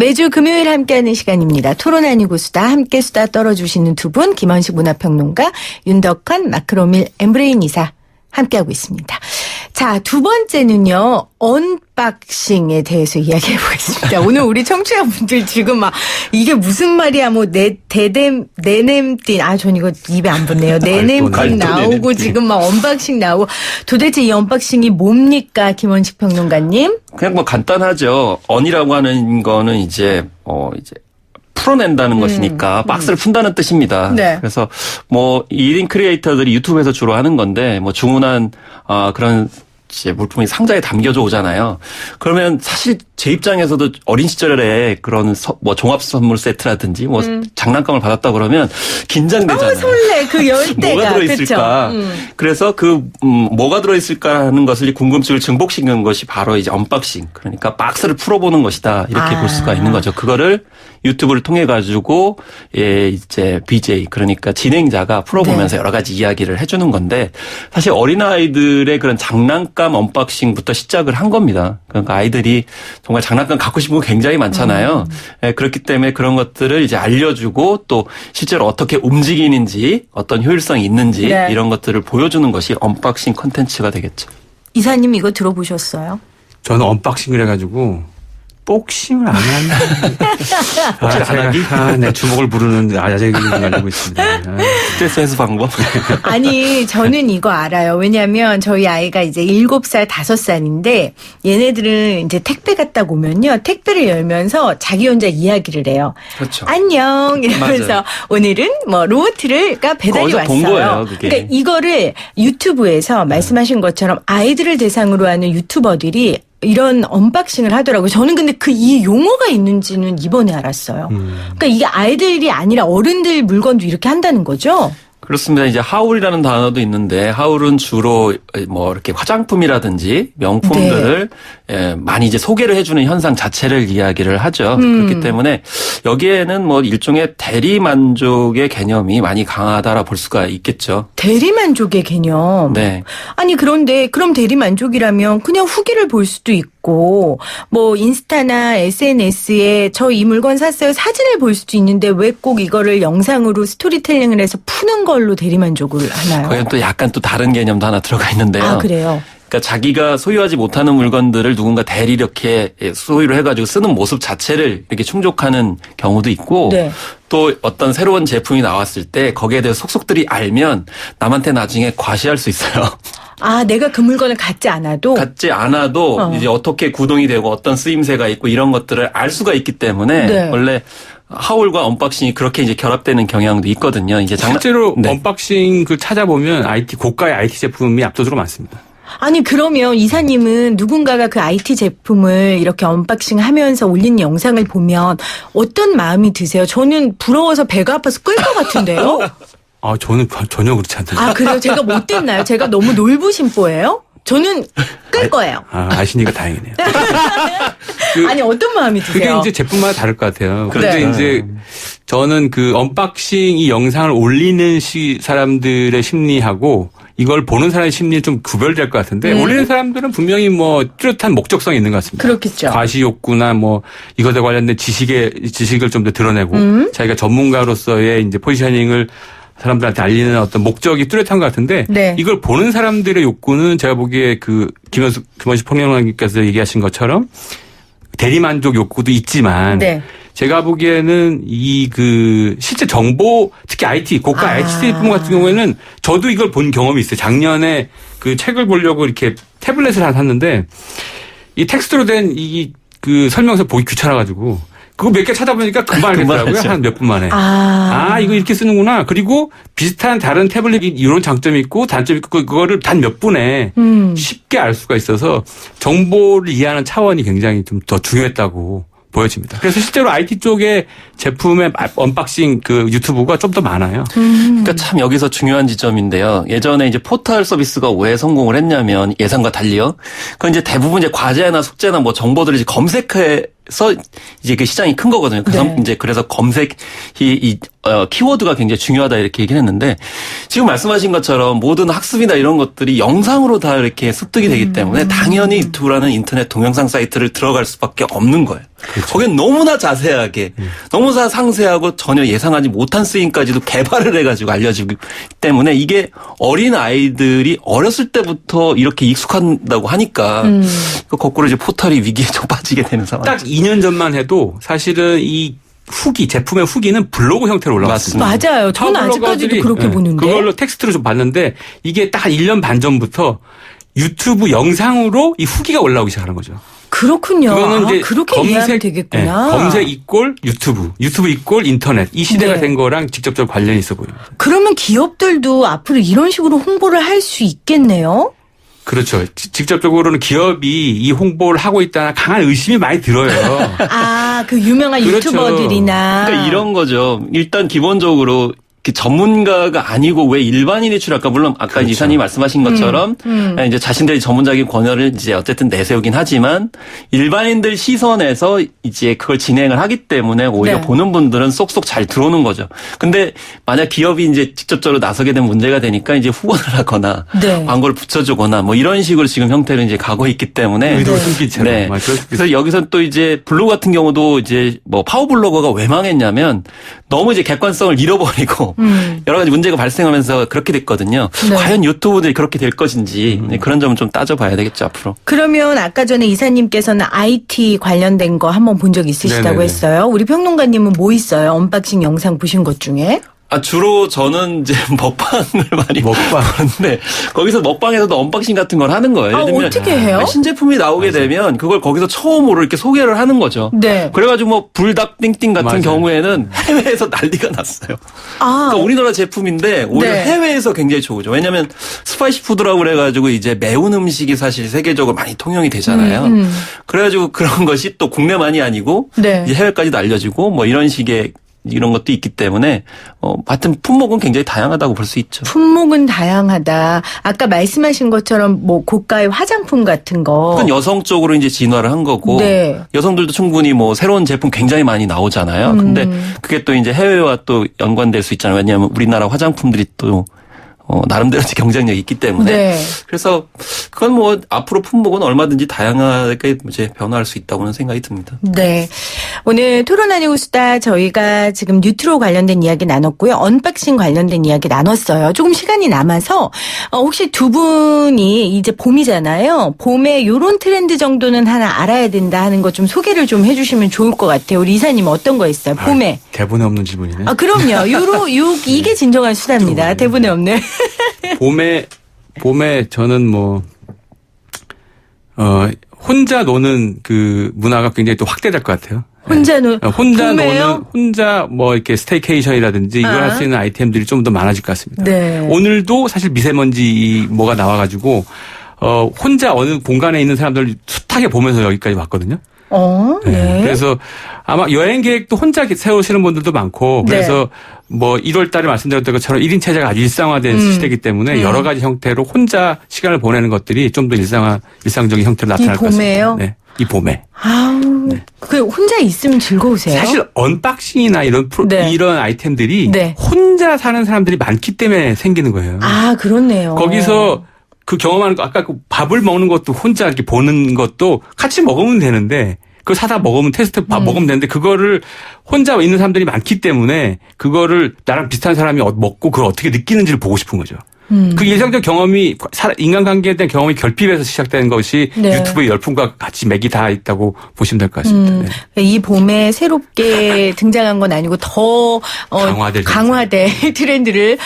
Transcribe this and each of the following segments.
매주 금요일 함께하는 시간입니다. 토론 아니고 수다, 함께 수다 떨어주시는 두 분, 김원식 문화평론가, 윤덕환, 마크로밀, 엠브레인 이사 함께하고 있습니다. 자, 두 번째는요, 언박싱에 대해서 이야기해 보겠습니다. 오늘 우리 청취자분들 지금 막, 이게 무슨 말이야, 뭐, 내냄띵, 전 이거 입에 안 붙네요. 내냄띵 나오고, 지금 막 언박싱 나오고, 도대체 이 언박싱이 뭡니까, 김원식 평론가님? 그냥 뭐 간단하죠. 언이라고 하는 거는 이제 풀어낸다는 것이니까 박스를 푼다는 뜻입니다. 네. 그래서 뭐 1인 크리에이터들이 유튜브에서 주로 하는 건데 뭐 주문한 그런 이제 물품이 상자에 담겨져 오잖아요. 그러면 사실 제 입장에서도 어린 시절에 그런 뭐 종합 선물 세트라든지 뭐 장난감을 받았다 그러면 긴장되잖아요. 설레. 그 열대가. 뭐가 들어있을까. 그래서 뭐가 들어있을까 하는 것을 궁금증을 증폭시키는 것이 바로 이제 언박싱. 그러니까 박스를 풀어보는 것이다. 이렇게 볼 수가 있는 거죠. 그거를 유튜브를 통해 가지고 이제 BJ 그러니까 진행자가 풀어보면서 여러 가지 이야기를 해주는 건데 사실 어린아이들의 그런 장난감 언박싱부터 시작을 한 겁니다. 그러니까 아이들이 정말 장난감 갖고 싶은 거 굉장히 많잖아요. 그렇기 때문에 그런 것들을 이제 알려주고 또 실제로 어떻게 움직이는지 어떤 효율성이 있는지 이런 것들을 보여주는 것이 언박싱 콘텐츠가 되겠죠. 이사님 이거 들어보셨어요? 저는 언박싱을 해가지고 복싱을 안 하는. 제가 주먹을 부르는 아재를 가지고 있습니다. 스트레스 해소 방법? 아니, 저는 이거 알아요. 왜냐하면 저희 아이가 이제 7살, 5살인데 얘네들은 이제 택배 갔다 오면요. 택배를 열면서 자기 혼자 이야기를 해요. 그렇죠. 안녕 이러면서 맞아요. 오늘은 뭐 로트가 배달이 왔어요. 본 거예요, 그게. 그러니까 이거를 유튜브에서 말씀하신 것처럼 아이들을 대상으로 하는 유튜버들이 이런 언박싱을 하더라고요. 저는 근데 이 용어가 있는지는 이번에 알았어요. 그러니까 이게 아이들이 아니라 어른들 물건도 이렇게 한다는 거죠? 그렇습니다. 이제 하울이라는 단어도 있는데 하울은 주로 뭐 이렇게 화장품이라든지 명품들을 많이 이제 소개를 해주는 현상 자체를 이야기를 하죠. 그렇기 때문에 여기에는 뭐 일종의 대리만족의 개념이 많이 강하다라 볼 수가 있겠죠. 대리만족의 개념. 네. 아니 그런데 그럼 대리만족이라면 그냥 후기를 볼 수도 있고 뭐 인스타나 SNS에 저 이 물건 샀어요 사진을 볼 수도 있는데 왜 꼭 이거를 영상으로 스토리텔링을 해서 푸는 걸로 대리만족을 하나요? 거기는 또 약간 또 다른 개념도 하나 들어가 있는데요. 아 그래요? 그러니까 자기가 소유하지 못하는 물건들을 누군가 대리 이렇게 소유를 해가지고 쓰는 모습 자체를 이렇게 충족하는 경우도 있고 또 어떤 새로운 제품이 나왔을 때 거기에 대해서 속속들이 알면 남한테 나중에 과시할 수 있어요. 아, 내가 그 물건을 갖지 않아도 이제 어떻게 구동이 되고 어떤 쓰임새가 있고 이런 것들을 알 수가 있기 때문에 원래 하울과 언박싱이 그렇게 이제 결합되는 경향도 있거든요. 이제 실제로 언박싱 찾아보면 고가의 IT 제품이 압도적으로 많습니다. 아니 그러면 이사님은 누군가가 그 IT 제품을 이렇게 언박싱하면서 올린 영상을 보면 어떤 마음이 드세요? 저는 부러워서 배가 아파서 끌 것 같은데요? 저는 전혀 그렇지 않던데. 아 그래요? 제가 못됐나요? 제가 너무 놀부심보예요? 저는 끌 거예요. 아시니까 다행이네요. 아니 어떤 마음이 드세요? 그게 이제 제품마다 다를 것 같아요. 그런데 이제 저는 그 언박싱 이 영상을 올리는 사람들의 심리하고 이걸 보는 사람의 심리는 좀 구별될 것 같은데 올리는 사람들은 분명히 뭐 뚜렷한 목적성이 있는 것 같습니다. 그렇겠죠. 과시 욕구나 뭐 이것에 관련된 지식을 좀 더 드러내고 자기가 전문가로서의 이제 포지셔닝을 사람들한테 알리는 어떤 목적이 뚜렷한 것 같은데 이걸 보는 사람들의 욕구는 제가 보기에 김원식 평론가님께서 얘기하신 것처럼 대리만족 욕구도 있지만 제가 보기에는 실제 정보 특히 IT 고가 IT 제품 같은 경우에는 저도 이걸 본 경험이 있어요. 작년에 그 책을 보려고 이렇게 태블릿을 하나 샀는데 이 텍스트로 된 설명서 보기 귀찮아가지고 그거 몇 개 찾아보니까 금방 알겠더라고요. 한 몇 분 만에. 이거 이렇게 쓰는구나. 그리고 비슷한 다른 태블릿이 이런 장점이 있고 단점이 있고 그거를 단 몇 분에 쉽게 알 수가 있어서 정보를 이해하는 차원이 굉장히 좀 더 중요했다고 보여집니다. 그래서 실제로 IT 쪽의 제품의 언박싱 유튜브가 좀 더 많아요. 그러니까 참 여기서 중요한 지점인데요. 예전에 이제 포털 서비스가 왜 성공을 했냐면 예상과 달리요. 그건 이제 대부분 이제 과제나 숙제나 뭐 정보들을 이제 검색해서 이제 그 시장이 큰 거거든요. 그래서 검색 키워드가 굉장히 중요하다 이렇게 얘기를 했는데 지금 말씀하신 것처럼 모든 학습이나 이런 것들이 영상으로 다 이렇게 습득이 되기 때문에 당연히 유튜브라는 인터넷 동영상 사이트를 들어갈 수밖에 없는 거예요. 그렇죠. 거긴 너무나 자세하게, 너무나 상세하고 전혀 예상하지 못한 쓰임까지도 개발을 해가지고 알려지기 때문에 이게 어린 아이들이 어렸을 때부터 이렇게 익숙한다고 하니까 거꾸로 이제 포털이 위기에 좀 빠지게 되는 상황. 딱 2년 전만 해도 사실은 이 후기, 제품의 후기는 블로그 형태로 올라왔습니다. 맞아요. 저는 아직까지도 그렇게 보는데. 그걸로 텍스트로 좀 봤는데 이게 딱 1년 반 전부터 유튜브 영상으로 이 후기가 올라오기 시작하는 거죠. 그렇군요. 그거는 이제 그렇게 이해하면 되겠구나. 네, 검색 이꼴 유튜브, 유튜브 이꼴 인터넷 이 시대가 된 거랑 직접적으로 관련이 있어 보입니다. 그러면 기업들도 앞으로 이런 식으로 홍보를 할 수 있겠네요? 그렇죠. 직접적으로는 기업이 이 홍보를 하고 있다는 강한 의심이 많이 들어요. 그 유명한 그렇죠. 유튜버들이나. 그러니까 이런 거죠. 일단 기본적으로 전문가가 아니고 왜 일반인이 출할까? 물론 아까 그렇죠. 이사님이 말씀하신 것처럼 이제 자신들의 전문적인 권한을 이제 어쨌든 내세우긴 하지만 일반인들 시선에서 이제 그걸 진행을 하기 때문에 오히려 네. 보는 분들은 쏙쏙 잘 들어오는 거죠. 근데 만약 기업이 이제 직접적으로 나서게 되면 문제가 되니까 이제 후원을 하거나 네. 광고를 붙여주거나 뭐 이런 식으로 지금 형태로 이제 가고 있기 때문에 의도를 숨긴 채로. 네. 그래서 여기서 또 이제 블로그 같은 경우도 이제 뭐 파워블로거가 왜 망했냐면 너무 이제 객관성을 잃어버리고 여러 가지 문제가 발생하면서 그렇게 됐거든요. 네. 과연 유튜브들이 그렇게 될 것인지 그런 점은 좀 따져봐야 되겠죠 앞으로. 그러면 아까 전에 이사님께서는 IT 관련된 거 한번 본 적 있으시다고 네네네. 했어요. 우리 평론가님은 뭐 있어요? 언박싱 영상 보신 것 중에? 주로 저는 이제 먹방을 많이 먹방. 보는데 거기서 먹방에서도 언박싱 같은 걸 하는 거예요. 예를 들면 어떻게 해요? 신제품이 나오게 되면 그걸 거기서 처음으로 이렇게 소개를 하는 거죠. 네. 그래가지고 뭐 불닭 띵띵 같은 맞아요. 경우에는 해외에서 난리가 났어요. 그러니까 우리나라 제품인데 오히려 네. 해외에서 굉장히 좋죠. 왜냐하면 스파이시 푸드라고 그래가지고 이제 매운 음식이 사실 세계적으로 많이 통용이 되잖아요. 그래가지고 그런 것이 또 국내만이 아니고 네. 이제 해외까지도 알려지고 뭐 이런 식의 이런 것도 있기 때문에 하여튼 품목은 굉장히 다양하다고 볼 수 있죠. 품목은 다양하다. 아까 말씀하신 것처럼 뭐 고가의 화장품 같은 거. 그건 여성 쪽으로 이제 진화를 한 거고 네. 여성들도 충분히 뭐 새로운 제품 굉장히 많이 나오잖아요. 근데 그게 또 이제 해외와 또 연관될 수 있잖아요. 왜냐하면 우리나라 화장품들이 또 나름대로 경쟁력이 있기 때문에. 네. 그래서 그건 뭐 앞으로 품목은 얼마든지 다양하게 이제 변화할 수 있다고는 생각이 듭니다. 네. 오늘 토론 아니고 수다 저희가 지금 뉴트로 관련된 이야기 나눴고요. 언박싱 관련된 이야기 나눴어요. 조금 시간이 남아서 혹시 두 분이 이제 봄이잖아요. 봄에 요런 트렌드 정도는 하나 알아야 된다 하는 거 좀 소개를 좀 해주시면 좋을 것 같아요. 우리 이사님 어떤 거 있어요? 봄에. 대본에 없는 질문이네. 그럼요. 이게 진정한 수다입니다. 대본에 없는. 봄에 저는 뭐 혼자 노는 그 문화가 굉장히 또 확대될 것 같아요. 혼자 혼자 봄에요? 노는 혼자 뭐 이렇게 스테이케이션이라든지 이걸 할 수 있는 아이템들이 좀 더 많아질 것 같습니다. 네. 오늘도 사실 미세먼지 뭐가 나와가지고 혼자 어느 공간에 있는 사람들 숱하게 보면서 여기까지 왔거든요. 네. 그래서 아마 여행 계획도 혼자 세우시는 분들도 많고 그래서 뭐 1월 달에 말씀드렸던 것처럼 1인 체제가 아주 일상화된 시대이기 때문에 여러 가지 형태로 혼자 시간을 보내는 것들이 좀 더 일상적인 형태로 나타날 것 같습니다. 네. 이 봄에. 그 혼자 있으면 즐거우세요? 사실 언박싱이나 이런 이런 아이템들이 혼자 사는 사람들이 많기 때문에 생기는 거예요. 그렇네요. 거기서 그 경험하는 거 아까 그 밥을 먹는 것도 혼자 이렇게 보는 것도 같이 먹으면 되는데 그걸 사다 먹으면 테스트 밥 먹으면 되는데 그거를 혼자 있는 사람들이 많기 때문에 그거를 나랑 비슷한 사람이 먹고 그걸 어떻게 느끼는지를 보고 싶은 거죠. 그 일상적 경험이 인간관계에 대한 경험이 결핍에서 시작된 것이 유튜브의 열풍과 같이 맥이 다 있다고 보시면 될 것 같습니다. 이 봄에 새롭게 등장한 건 아니고 더 강화될 트렌드를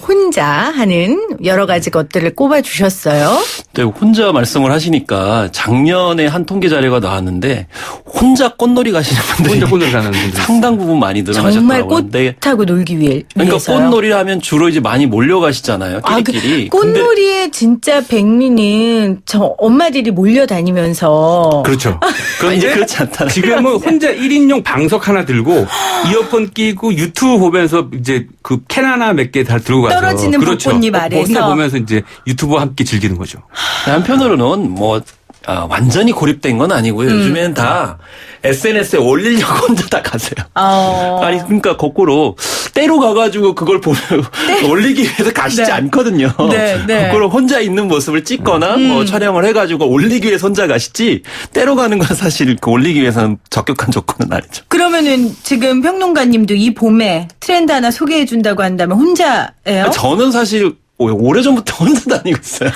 혼자 하는 여러 가지 것들을 꼽아주셨어요. 네, 혼자 말씀을 하시니까 작년에 한 통계 자료가 나왔는데 혼자 꽃놀이 가시는 분들이 혼자 꽃놀이 가는 분들이 상당 부분 많이 늘어나셨더라고요. 정말 꽃하고 놀기 위해서요. 그러니까 꽃놀이를 하면 주로 이제 많이 몰려가시잖아요. 끼리끼리. 꽃놀이에 진짜 백미는 저 엄마들이 몰려다니면서. 그렇죠. 그런데 그렇지 않다. 지금은 혼자 1인용 방석 하나 들고 이어폰 끼고 유튜브 보면서 이제 그 캔 하나 몇 개 다 들고 가서 떨어지는 벚꽃잎 아래서 벚꽃 보면서 이제 유튜브와 함께 즐기는 거죠. 한편으로는 뭐 완전히 고립된 건 아니고요. 요즘엔 다 SNS에 올리려고 혼자 다 가세요. 아니 그러니까 거꾸로 때로 가가지고 그걸 보면 올리기 위해서 가시지 않거든요. 그걸 혼자 있는 모습을 찍거나 뭐 촬영을 해가지고 올리기 위해서 혼자 가시지 때로 가는 건 사실 그 올리기 위해서는 적격한 조건은 아니죠. 그러면은 지금 평론가님도 이 봄에 트렌드 하나 소개해 준다고 한다면 혼자예요? 저는 사실 오래전부터 혼자 다니고 있어요.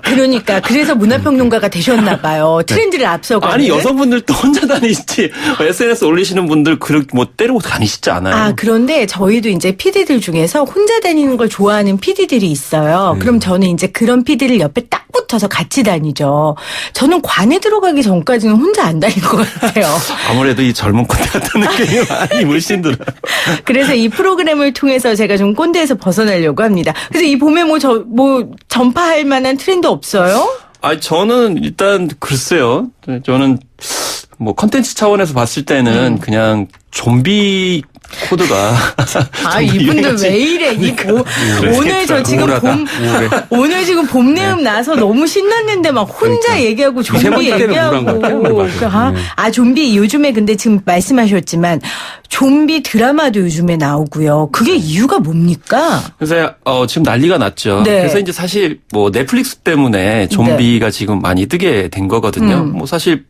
그러니까 그래서 문화평론가가 되셨나 봐요. 트렌드를 앞서고. 아니 여성분들도 혼자 다니시지 SNS 올리시는 분들 그렇게 뭐 때리고 다니시지 않아요. 그런데 저희도 이제 PD들 중에서 혼자 다니는 걸 좋아하는 PD들이 있어요. 그럼 저는 이제 그런 PD를 옆에 딱 붙어서 같이 다니죠. 저는 관에 들어가기 전까지는 혼자 안 다닐 것 같아요. 아무래도 이 젊은 꼰대 같은 느낌이 많이 물씬 들어요. 그래서 이 프로그램을 통해서 제가 좀 꼰대에서 벗어나려고 합니다. 그래서 이 봄에 전파할 만한 트렌드 없어요? 저는 일단 글쎄요. 저는 뭐 컨텐츠 차원에서 봤을 때는 그냥 좀비 코드가 이분들 왜 이래? 오늘 저 지금 오늘 지금 봄내음 나서 너무 신났는데 막 혼자 얘기하고 좀비 얘기하고 좀비 요즘에 근데 지금 말씀하셨지만 좀비 드라마도 요즘에 나오고요. 그게 이유가 뭡니까? 그래서 지금 난리가 났죠. 그래서 이제 사실 뭐 넷플릭스 때문에 좀비가 지금 많이 뜨게 된 거거든요. 뭐 사실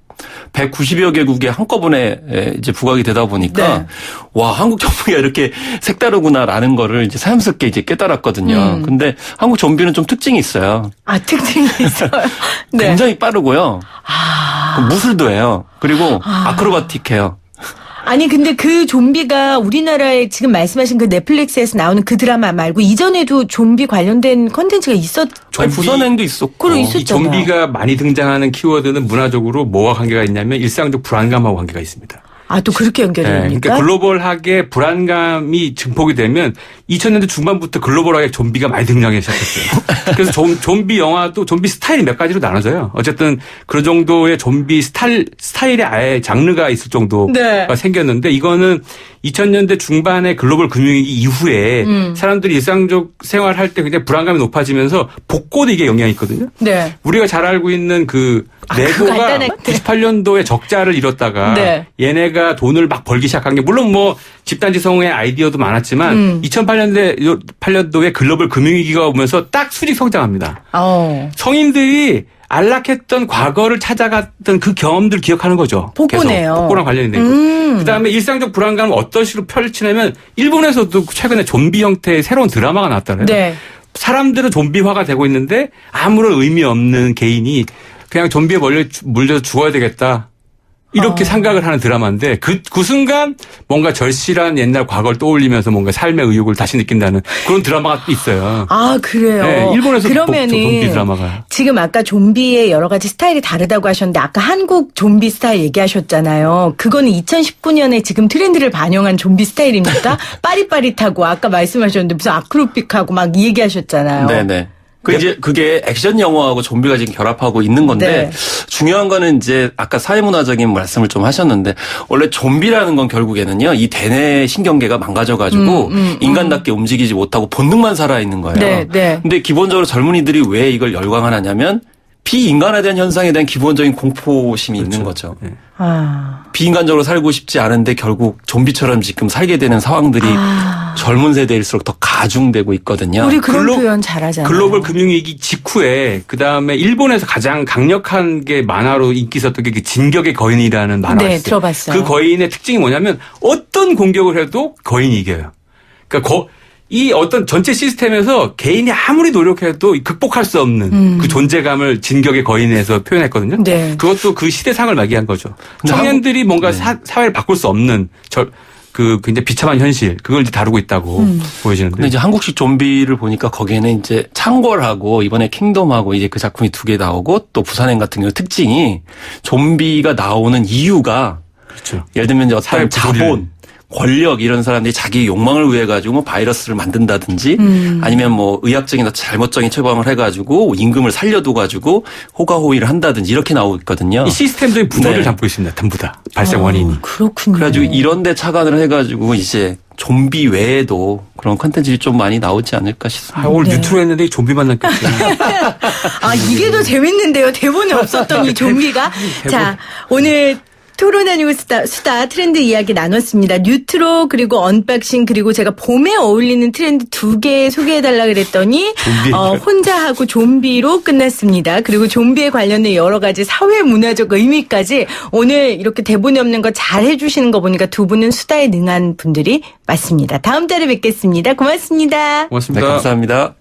190여 개국에 한꺼번에 이제 부각이 되다 보니까 와 한국 좀비가 이렇게 색다르구나라는 거를 이제 새삼스럽게 이제 깨달았거든요. 근데 한국 좀비는 좀 특징이 있어요. 특징이 있어요. 굉장히 빠르고요. 무술도 해요. 그리고 아크로바틱해요. 아니 근데 그 좀비가 우리나라에 지금 말씀하신 그 넷플릭스에서 나오는 그 드라마 말고 이전에도 좀비 관련된 컨텐츠가 부산행도 있었고. 이 좀비가 많이 등장하는 키워드는 문화적으로 뭐와 관계가 있냐면 일상적 불안감하고 관계가 있습니다. 또 그렇게 연결이 됩니까? 그러니까 글로벌하게 불안감이 증폭이 되면 2000년대 중반부터 글로벌하게 좀비가 많이 등장하기 시작했어요. 그래서 좀비 영화도 좀비 스타일이 몇 가지로 나눠져요. 어쨌든 그런 정도의 좀비 스타일의 아예 장르가 있을 정도가 생겼는데 이거는 2000년대 중반에 글로벌 금융위기 이후에 사람들이 일상적 생활할 때 굉장히 불안감이 높아지면서 복고도 이게 영향이 있거든요. 우리가 잘 알고 있는 그 네고가 98년도에 적자를 이뤘다가 얘네가 돈을 막 벌기 시작한 게 물론 뭐 집단지성의 아이디어도 많았지만 2008년도에 글로벌 금융위기가 오면서 딱 수직 성장합니다. 성인들이 안락했던 과거를 찾아갔던 그 경험들을 기억하는 거죠. 복고네요. 복고랑 관련이 되고. 그다음에 일상적 불안감을 어떤 식으로 펼치냐면 일본에서도 최근에 좀비 형태의 새로운 드라마가 나왔잖아요. 사람들은 좀비화가 되고 있는데 아무런 의미 없는 개인이 그냥 좀비에 물려서 죽어야 되겠다. 이렇게 생각을 하는 드라마인데 그 순간 뭔가 절실한 옛날 과거를 떠올리면서 뭔가 삶의 의욕을 다시 느낀다는 그런 드라마가 있어요. 그래요? 일본에서 그러면은 좀비 드라마가. 지금 아까 좀비의 여러 가지 스타일이 다르다고 하셨는데 아까 한국 좀비 스타일 얘기하셨잖아요. 그거는 2019년에 지금 트렌드를 반영한 좀비 스타일입니까? 빠릿빠릿하고 아까 말씀하셨는데 무슨 아크로빅하고 막 이 얘기하셨잖아요. 네네. 그게 액션 영화하고 좀비가 지금 결합하고 있는 건데 중요한 거는 이제 아까 사회문화적인 말씀을 좀 하셨는데 원래 좀비라는 건 결국에는요 이 대뇌 신경계가 망가져가지고 인간답게 움직이지 못하고 본능만 살아 있는 거예요. 근데 기본적으로 젊은이들이 왜 이걸 열광하냐면 비인간에 대한 현상에 대한 기본적인 공포심이 있는 거죠. 비인간적으로 살고 싶지 않은데 결국 좀비처럼 지금 살게 되는 상황들이 젊은 세대일수록 더 가중되고 있거든요. 우리 그런 표현 잘하잖아요. 글로벌 금융위기 직후에 그다음에 일본에서 가장 강력한 게 만화로 인기 있었던 게 진격의 거인이라는 만화가 있어요. 들어봤어요. 그 거인의 특징이 뭐냐면 어떤 공격을 해도 거인이 이겨요. 그러니까 이 어떤 전체 시스템에서 개인이 아무리 노력해도 극복할 수 없는 그 존재감을 진격의 거인에서 표현했거든요. 그것도 그 시대상을 맞이한 거죠. 청년들이 뭔가 사회를 바꿀 수 없는 그 굉장히 비참한 현실 그걸 이제 다루고 있다고 보여지는데. 근데 이제 한국식 좀비를 보니까 거기에는 이제 창궐하고 이번에 킹덤하고 이제 그 작품이 2개 나오고 또 부산행 같은 경우 특징이 좀비가 나오는 이유가 예를 들면 이제 어떤 자본 권력 이런 사람들이 자기 욕망을 위해 가지고 뭐 바이러스를 만든다든지 아니면 뭐 의학적인 잘못적인 처방을 해가지고 임금을 살려둬 가지고 호가호위를 한다든지 이렇게 나오고 있거든요. 이 시스템들이 부도를 잡고 있습니다. 전부 다 발생 원인이. 그렇군요. 그래가지고 이런데 착안을 해가지고 이제 좀비 외에도 그런 컨텐츠들이 좀 많이 나오지 않을까 싶습니다. 오늘 뉴트로 했는데 좀비만 났겠죠. 이게 더 재밌는데요. 대본에 없었던 이 좀비가. 자, 오늘 토론 아니고 수다 트렌드 이야기 나눴습니다. 뉴트로 그리고 언박싱 그리고 제가 봄에 어울리는 트렌드 2개 소개해달라 그랬더니 혼자 하고 좀비로 끝났습니다. 그리고 좀비에 관련된 여러 가지 사회 문화적 의미까지 오늘 이렇게 대본이 없는 거 잘 해주시는 거 보니까 두 분은 수다에 능한 분들이 맞습니다. 다음 달에 뵙겠습니다. 고맙습니다. 고맙습니다. 네, 감사합니다.